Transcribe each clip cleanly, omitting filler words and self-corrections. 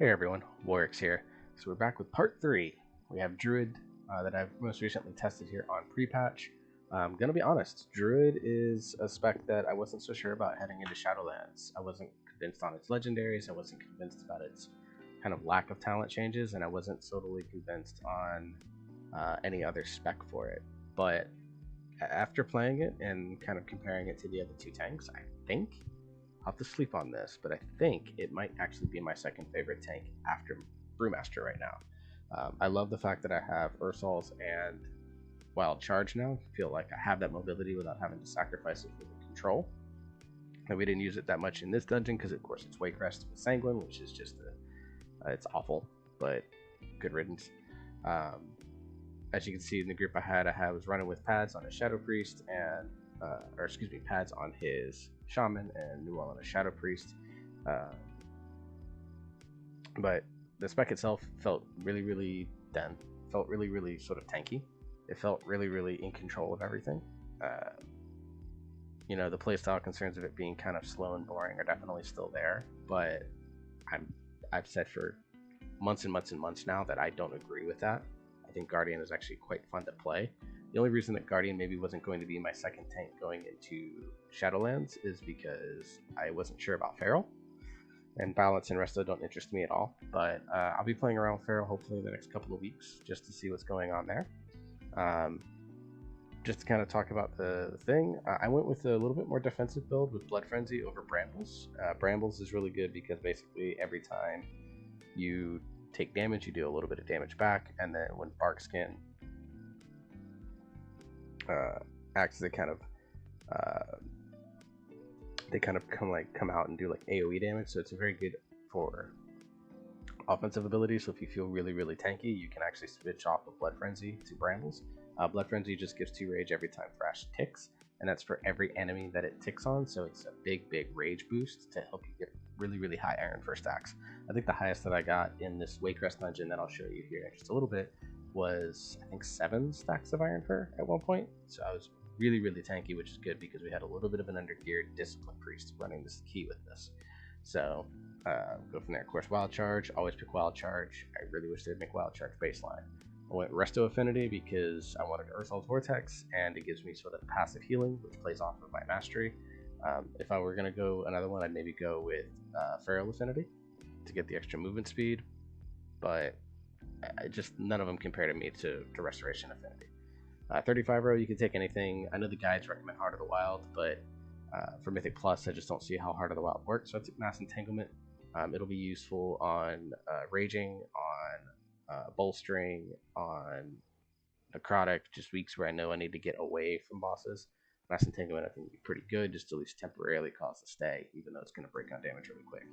Hey everyone, Warwick's here. So we're back with part 3. We have Druid that I've most recently tested here on Prepatch. I'm gonna be honest, Druid is a spec that I wasn't so sure about heading into Shadowlands. I wasn't convinced on its legendaries, I wasn't convinced about its kind of lack of talent changes, and I wasn't totally convinced on any other spec for it. But after playing it and kind of comparing it to the other two tanks, I think I'll have to sleep on this, but I think it might actually be my second favorite tank after Brewmaster right now. I love the fact that I have Ursals and Wild Charge now. I feel like I have that mobility without having to sacrifice it for the control. And we didn't use it that much in this dungeon because, of course, it's Waycrest with Sanguine, which is just it's awful, but good riddance. As you can see in the group I was running with pads on a Shadow Priest and pads on his Shaman and Newell on a Shadow Priest. But the spec itself felt really done. Felt really sort of tanky. It felt really in control of everything. The playstyle concerns of it being kind of slow and boring are definitely still there, but I've said for months and months now that I don't agree with that. I think Guardian is actually quite fun to play. The only reason that Guardian maybe wasn't going to be my second tank going into Shadowlands is because I wasn't sure about Feral. And Balance and Resto don't interest me at all. But I'll be playing around with Feral hopefully in the next couple of weeks just to see what's going on there. Just to kind of talk about the thing, I went with a little bit more defensive build with Blood Frenzy over Brambles. Brambles is really good because basically every time you take damage, you do a little bit of damage back, and then when Barkskin acts as a kind of they kind of come out and do like AoE damage, so it's very good for offensive ability. So if you feel really tanky, you can actually switch off of Blood Frenzy to Brambles. Blood Frenzy just gives 2 rage every time Thrash ticks, and that's for every enemy that it ticks on, so it's a big rage boost to help you get really high Iron Fur stacks. I think the highest that I got in this Waycrest dungeon that I'll show you here in just a little bit was, I think, 7 stacks of Iron Fur at one point, so I was really tanky, which is good because we had a little bit of an undergeared Discipline Priest running this key with this. So go from there. Of course, Wild Charge, always pick Wild Charge. I really wish they'd make Wild Charge baseline. I went Resto Affinity because I wanted Ursal's Vortex, and it gives me sort of passive healing, which plays off of my mastery. If I were going to go another one, I'd maybe go with Feral Affinity to get the extra movement speed, but just none of them compare to me to Restoration Affinity. 35 row, you can take anything. I know the guides recommend Heart of the Wild, but for Mythic Plus, I just don't see how Heart of the Wild works, so I took Mass Entanglement. It'll be useful on Raging, on Bolstering, on Necrotic, just weeks where I know I need to get away from bosses. Mass Entanglement I think would be pretty good, just to at least temporarily cause a stay, even though it's going to break down damage really quick.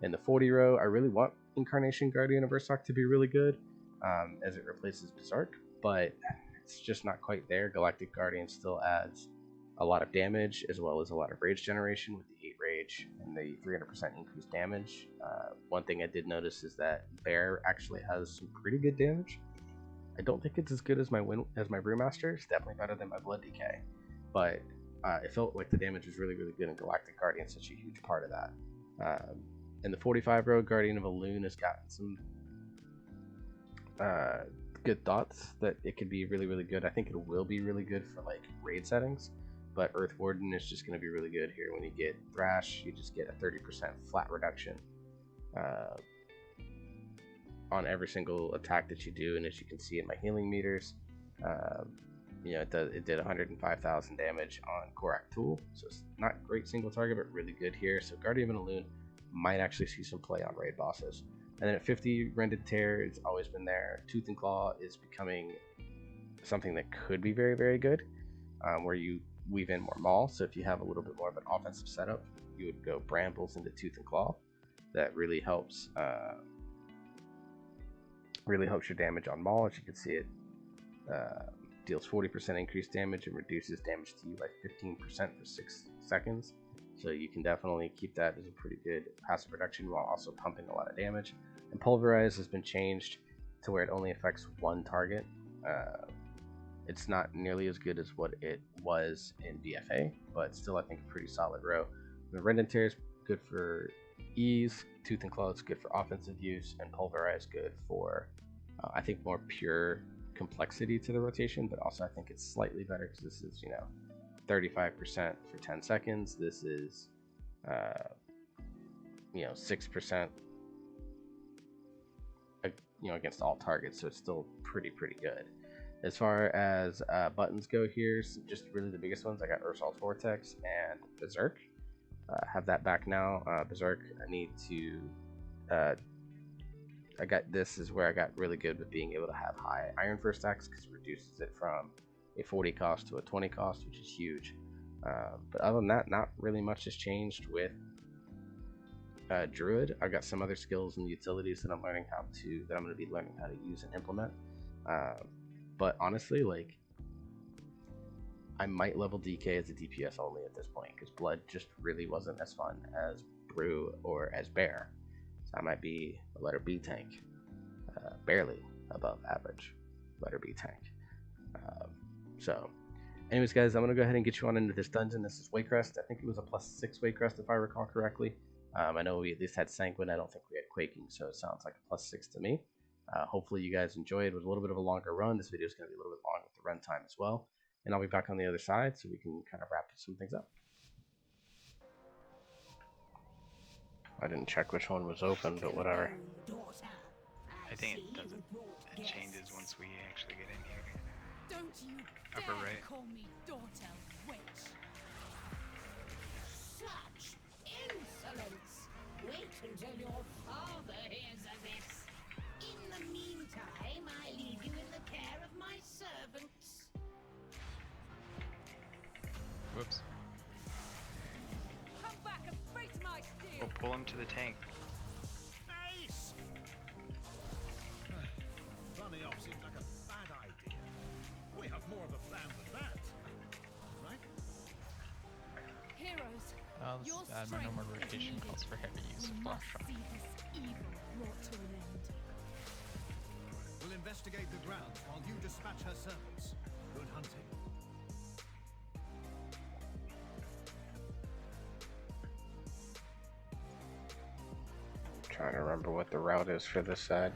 In the 40 row, I really want Incarnation Guardian of Ursoc to be really good, as it replaces Berserk, but it's just not quite there. Galactic Guardian still adds a lot of damage as well as a lot of rage generation with the 8 rage and the 300% increased damage. One thing I did notice is that Bear actually has some pretty good damage. I don't think it's as good as my Brewmaster. It's definitely better than my Blood Decay, but it felt like the damage was really good, and Galactic Guardian is such a huge part of that. In the 45 row, Guardian of Elune has gotten some good thoughts that it could be really good. I think it will be really good for like raid settings, but Earth Warden is just going to be really good here. When you get Thrash, you just get a 30% flat reduction on every single attack that you do, and as you can see in my healing meters, it did 105,000 damage on Korak Tool, so it's not great single target, but really good here. So Guardian of Elune might actually see some play on raid bosses. And then at 50, Rended Tear, it's always been there. Tooth and Claw is becoming something that could be very good, where you weave in more Maul. So if you have a little bit more of an offensive setup, you would go Brambles into Tooth and Claw. That really helps your damage on Maul. As you can see, it deals 40% increased damage and reduces damage to you by 15% for 6 seconds. So you can definitely keep that as a pretty good passive reduction while also pumping a lot of damage. And Pulverize has been changed to where it only affects one target. It's not nearly as good as what it was in BFA, but still I think a pretty solid row. The Rended Tear is good for ease. Tooth and Claw is good for offensive use, and Pulverize good for, I think, more pure complexity to the rotation, but also I think it's slightly better because this is, 35% for 10 seconds. This is, 6%, against all targets, so it's still pretty good. As far as buttons go here, so just really the biggest ones, I got Ursol's Vortex and Berserk. Have that back now. Berserk, I need to, I got, this is where I got really good with being able to have high Iron Fur stacks because it reduces it from a 40 cost to a 20 cost, which is huge. But other than that, not really much has changed with Druid. I've got some other skills and utilities that I'm going to be learning how to use and implement. But honestly, like, I might level DK as a DPS only at this point because Blood just really wasn't as fun as Brew or as Bear. So I might be a letter B tank, barely above average letter B tank. So anyways, guys, I'm going to go ahead and get you on into this dungeon. This is Waycrest. I think it was a +6 Waycrest if I recall correctly. I know we at least had Sanguine. I don't think we had Quaking, so it sounds like a +6 to me. Hopefully you guys enjoyed. It was a little bit of a longer run. This video is going to be a little bit long with the runtime as well. And I'll be back on the other side so we can kind of wrap some things up. I didn't check which one was open, but whatever. I think it doesn't. It changes once we actually get in here. Don't you Upper dare right. call me daughter, witch! Such insolence! Wait until your father hears of this. In the meantime, I leave you in the care of my servants. Whoops. Come back and face my steel! We'll pull him to the tank. Ace! Running off seems like a bad idea. We have more of a plan than that. Right? Heroes, I'll your just add my normal strength is rotation needed. calls for heavy use of We flash must shot. see this evil brought to an end. We'll investigate the grounds while you dispatch her servants. Good hunting. Trying to remember what the route is for this side.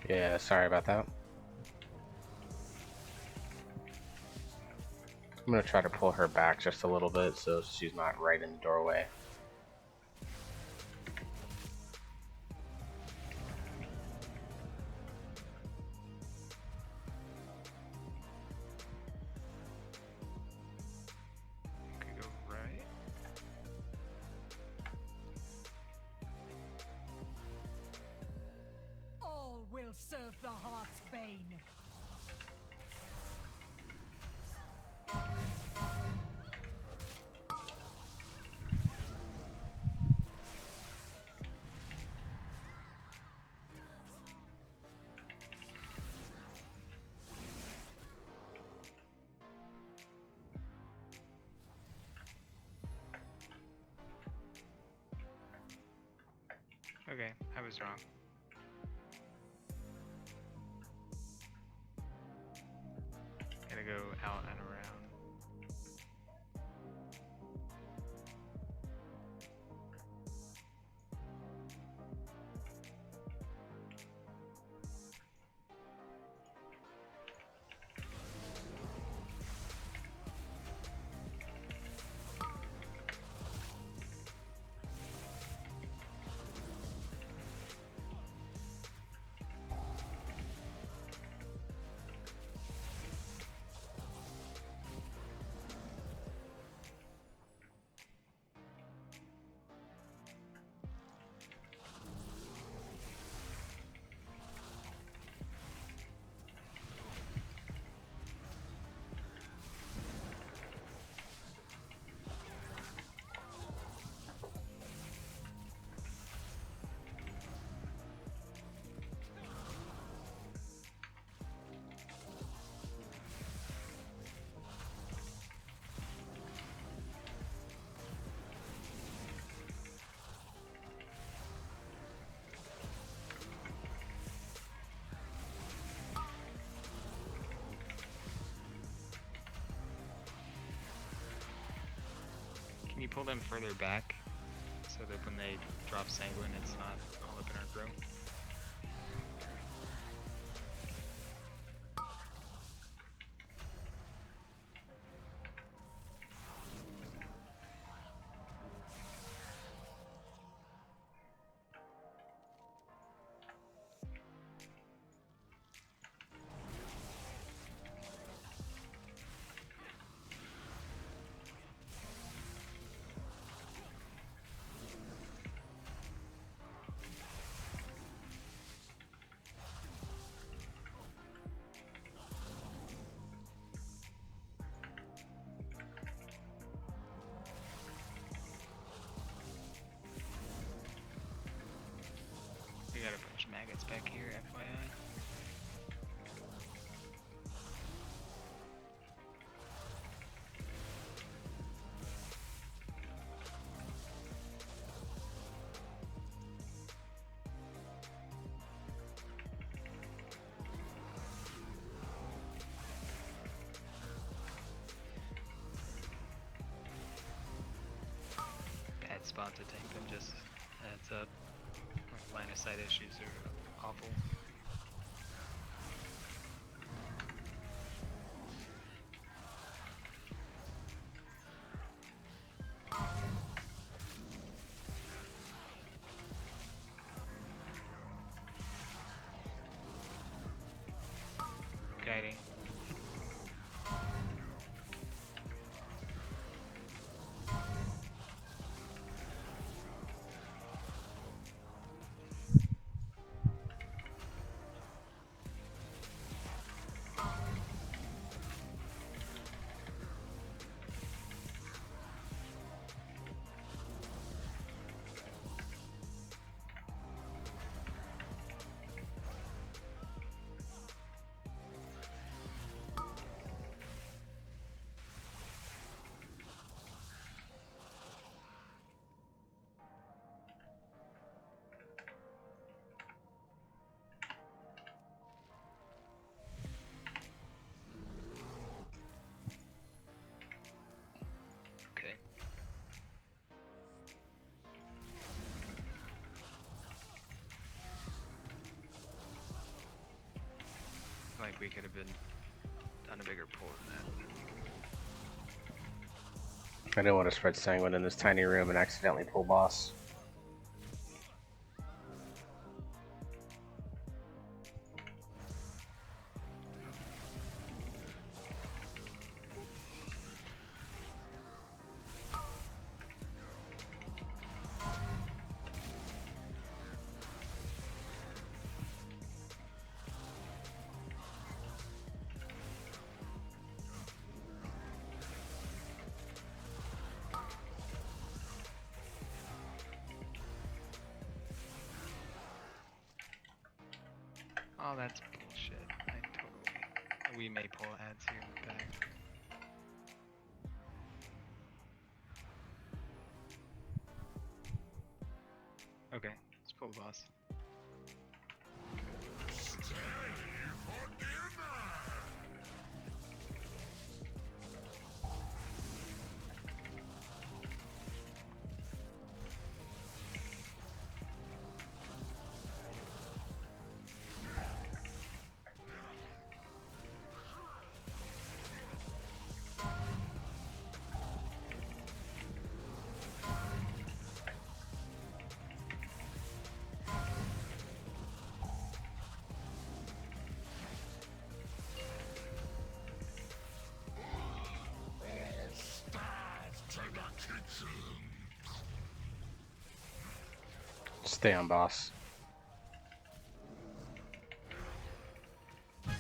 Yeah, sorry about that. I'm gonna try to pull her back just a little bit so she's not right in the doorway. Could go right. All will serve the heart's bane. Okay, I was wrong. Gotta go out and around. you pull them further back so that when they drop Sanguine, it's not all up in our grill? We got a bunch of maggots back here, FYI. Bad spot to tank them, just heads up. Line of sight issues are awful. Guiding. Okay. Like we could have been done a bigger pull than that. I didn't want to spread Sanguine in this tiny room and accidentally pull boss. Oh, that's bullshit. We may pull ads here in the back. Okay, let's pull the boss. Stay on boss. I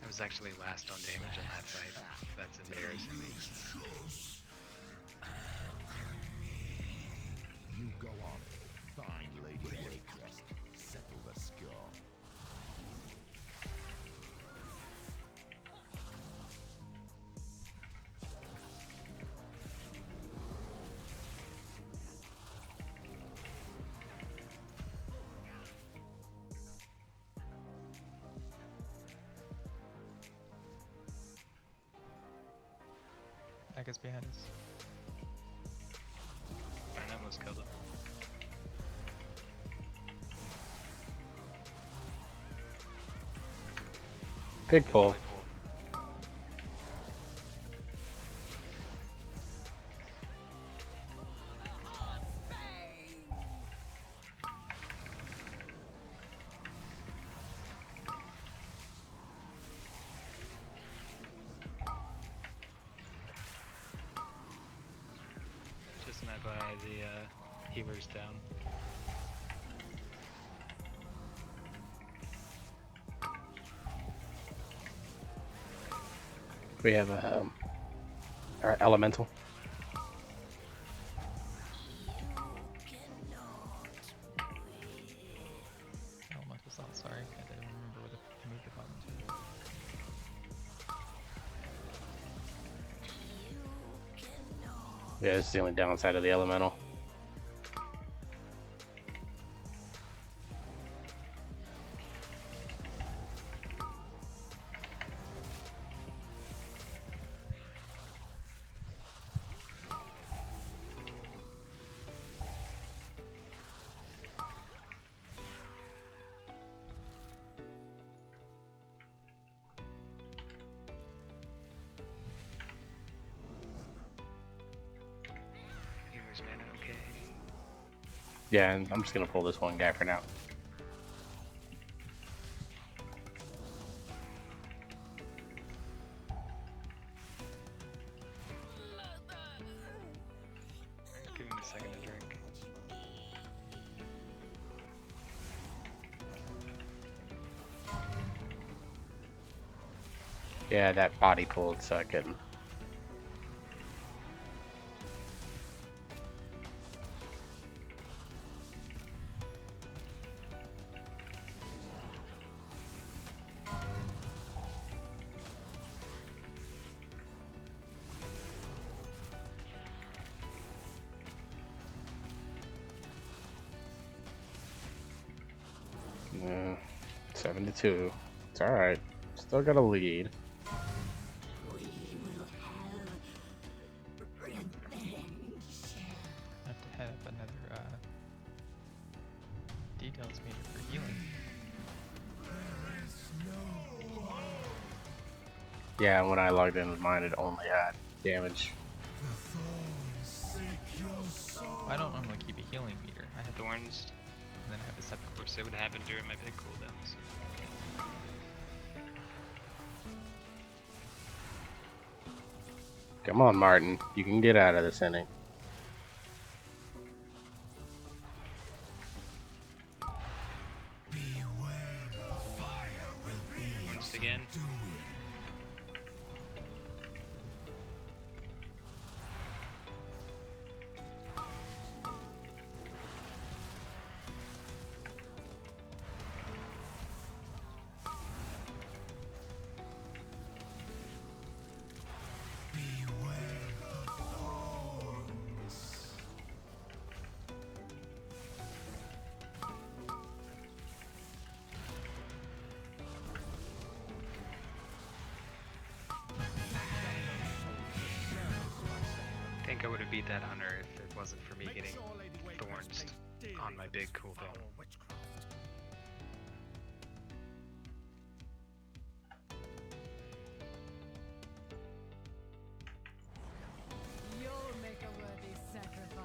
was actually last on damage in that fight. That's embarrassing. You go on. Find Lady Waitress. Settle the score. is behind us. I almost killed him. Big pull. Just an FYI, the healer's down. We have our elemental. Elemental's out, sorry. I didn't remember what I moved the button to. Yeah, it's the only downside of the elemental. Healer's mana, okay. Yeah, and I'm just gonna pull this one guy for now. Give him a second to drink. Yeah, that body pulled, so I couldn't. Yeah, 7-2. It's alright. Still got a lead. I have to head up another details meter for healing. Yeah, when I logged in with mine, it only had damage. I don't normally keep a healing meter. I have Thorns. and then I have a separate. Of course, it would happen during my big cooldowns. Come on, Martin. You can get out of this inning. Once again. I think I would have beat that hunter if it wasn't for me getting thorns on my big cooldown. You'll make a worthy sacrifice.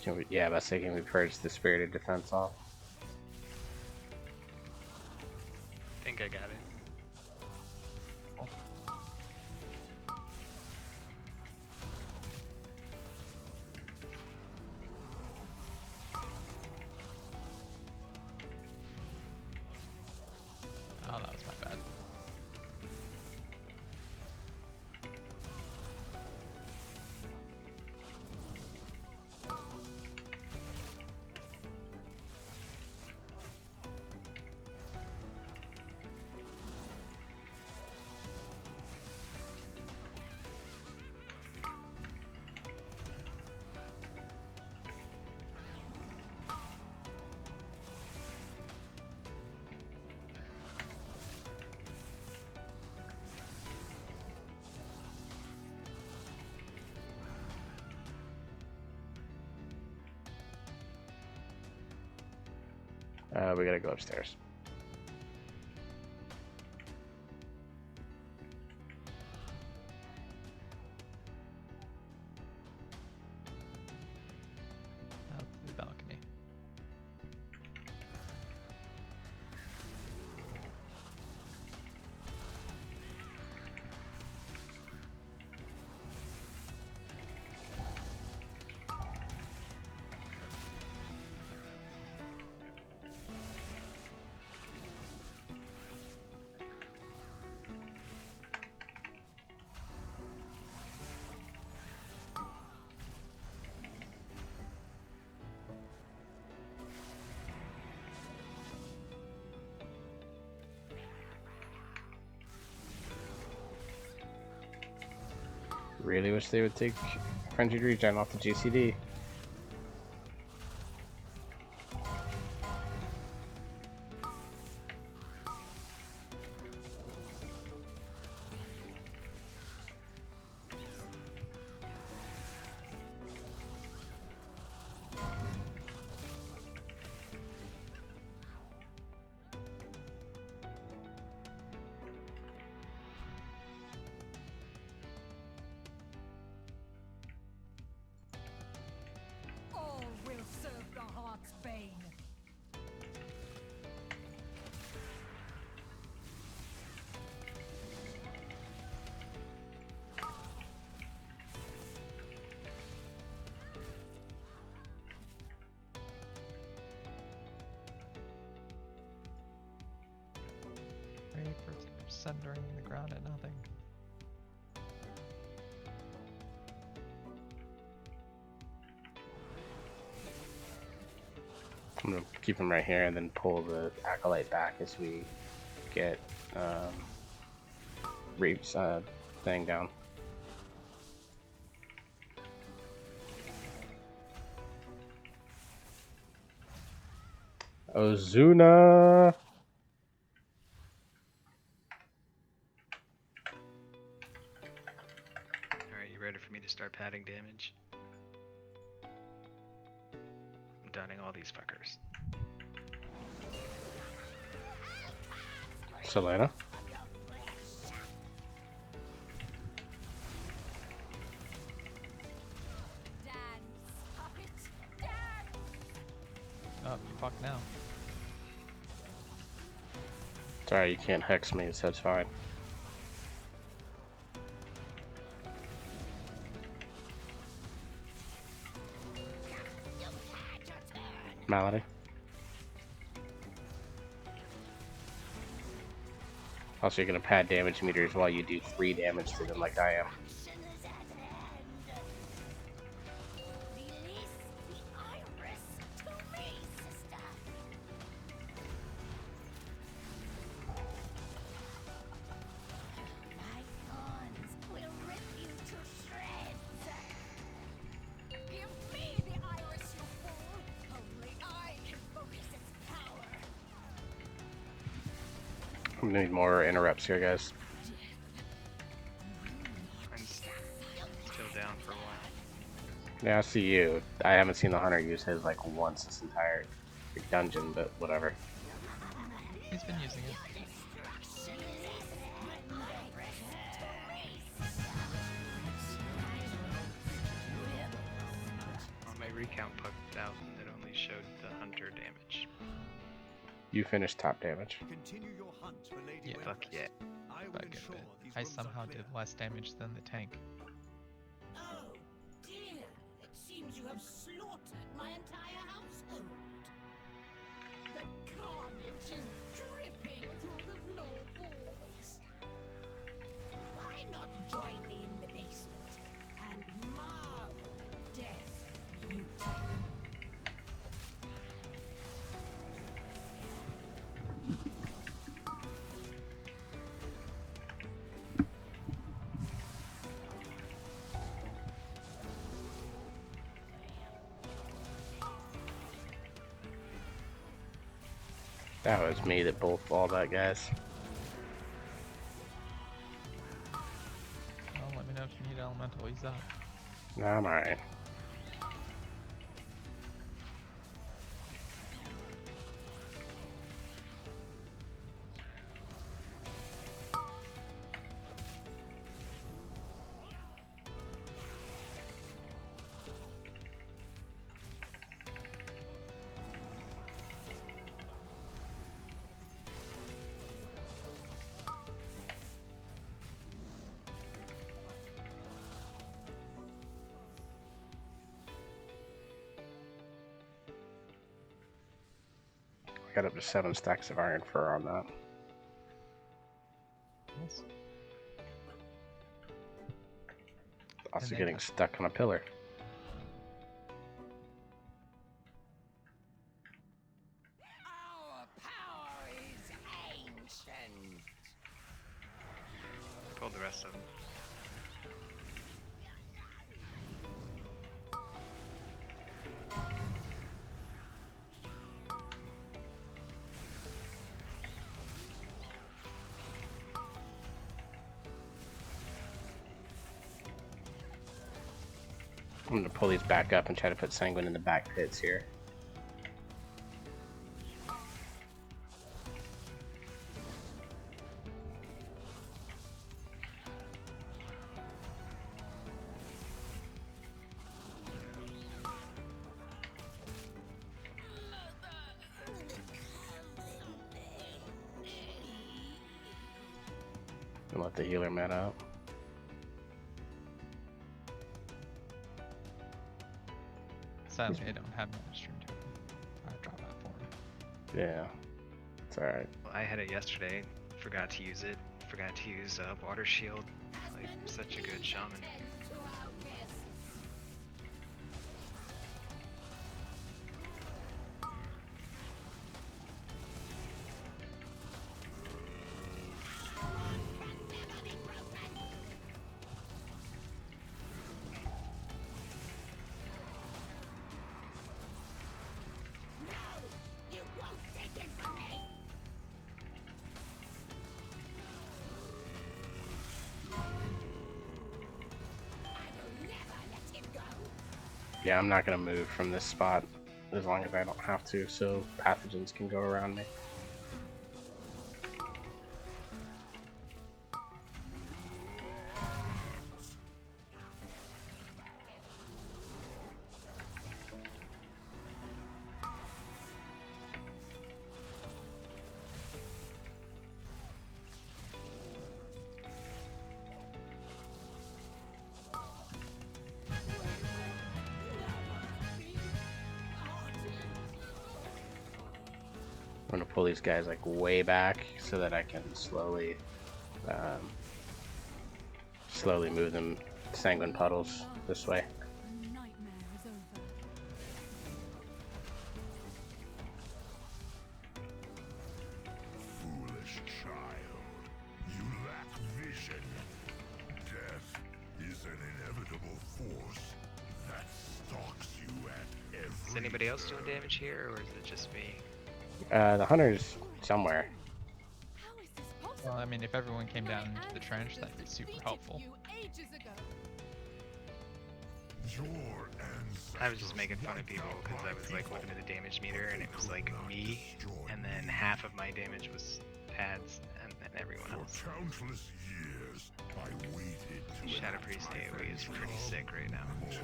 Can we, yeah, by saying we purged the spirited defense off. I think I got it. We gotta go upstairs. Out to the balcony. Really wish they would take Frenzied Regen off the GCD. All will serve the heart's bane. Ready for sundering the ground at nothing. I'm gonna keep him right here and then pull the Acolyte back as we get Reap's thing down. Ozuna! Alright, you ready for me to start padding damage? I'm downing all these fuckers. Selena? Oh, you fuck now. Sorry, you can't hex me, so it's fine. Malady. Also, you're gonna pad damage meters while you do 3 damage to them like I am. Release the iris to me, sister. My thorns will rip you to shreds. Give me the iris, you fool. Only I can focus its power. I'm gonna need more interrupts here, guys. I'm still down for a while. Yeah, I see you. I haven't seen the hunter use his like once this entire dungeon, but whatever. He's been using it. On my recount pucked out, it only showed the hunter damage. You finished top damage. Continue your hunt for Lady Yeah. Wempress. Fuck yeah. I will Fuck it, ensure man. these I rooms are somehow clear. did less damage than the tank. Oh, dear. It seems you have slaughtered my entire household. The carnage is dripping through the floorboards. Why not join me in the basement and marvel at death's beauty? That was me that both all that, guys. Well, let me know if you need elemental, he's up. Nah, I'm alright. got up to 7 stacks of iron fur on that. Nice. Also And then getting stuck on a pillar. Our power is ancient. Pulled the rest of them. I'm gonna pull these back up and try to put Sanguine in the back pits here. And let the healer met out. Sadly, I don't have that stream token. I drop that for him. Yeah, it's alright. Well, I had it yesterday. Forgot to use it. Forgot to use water shield. Like such a good shaman. To our guests. Never be broken. No, you won't take it from me. I will never let him go. Yeah, I'm not gonna move from this spot as long as I don't have to, so pathogens can go around me. I'm gonna pull these guys like way back so that I can slowly move them sanguine puddles this way. The nightmare is over. Foolish child, you lack vision. Death is an inevitable force that stalks you at every Is anybody else doing turn. damage here, or is it just me? The hunter's somewhere. How is this possible? Well, I mean, if everyone came down into the trench, that'd be super helpful. You ages ago. Your ancestors I was just making fun of people because I was like looking at the damage meter and it was like me, and then half of my damage was pads, and then everyone For else. countless years, I waited to Shadow Priest AoE is pretty sick right now. mortals.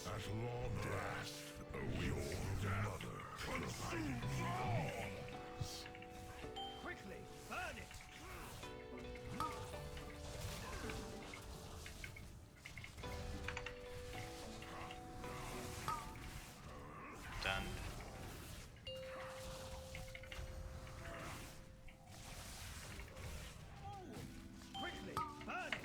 At long last, your mother provided me means. Quickly, burn it! Done. Quickly, burn it!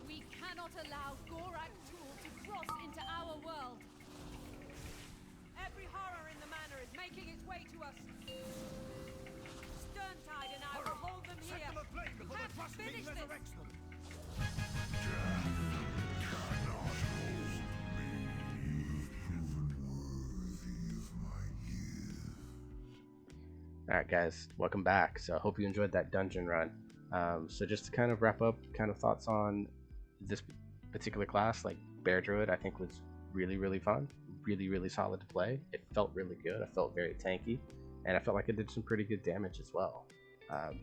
We cannot allow Gorak Tool to cross into our world. Every horror in the manor is making its way to us. Sterntide and I will hold them Set here. them aflame before Have the Trust King finished this. resurrects them. Cannot hold me. You've proven worthy of my gift. Alright guys, welcome back. So I hope you enjoyed that dungeon run. So just to kind of wrap up kind of thoughts on this particular class, like Bear Druid I think was really fun, really solid to play. It felt really good, I felt very tanky, and I felt like it did some pretty good damage as well.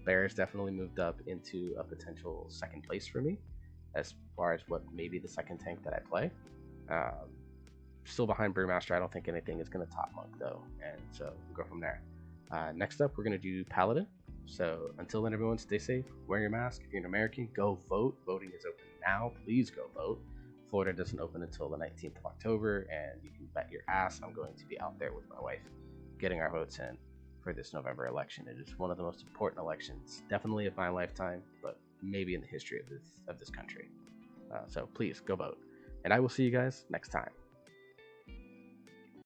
Bears definitely moved up into a potential second place for me as far as what maybe the second tank that I play. Still behind Brewmaster, I don't think anything is going to top Monk though, and so we'll go from there. Next up, we're going to do Paladin. So until then, everyone, stay safe, wear your mask. If you're an American, go vote. Voting is open now. Please go vote. Florida doesn't open until the 19th of October, and you can bet your ass I'm going to be out there with my wife getting our votes in for this November election. It is one of the most important elections, definitely of my lifetime, but maybe in the history of this country. So please go vote, and I will see you guys next time.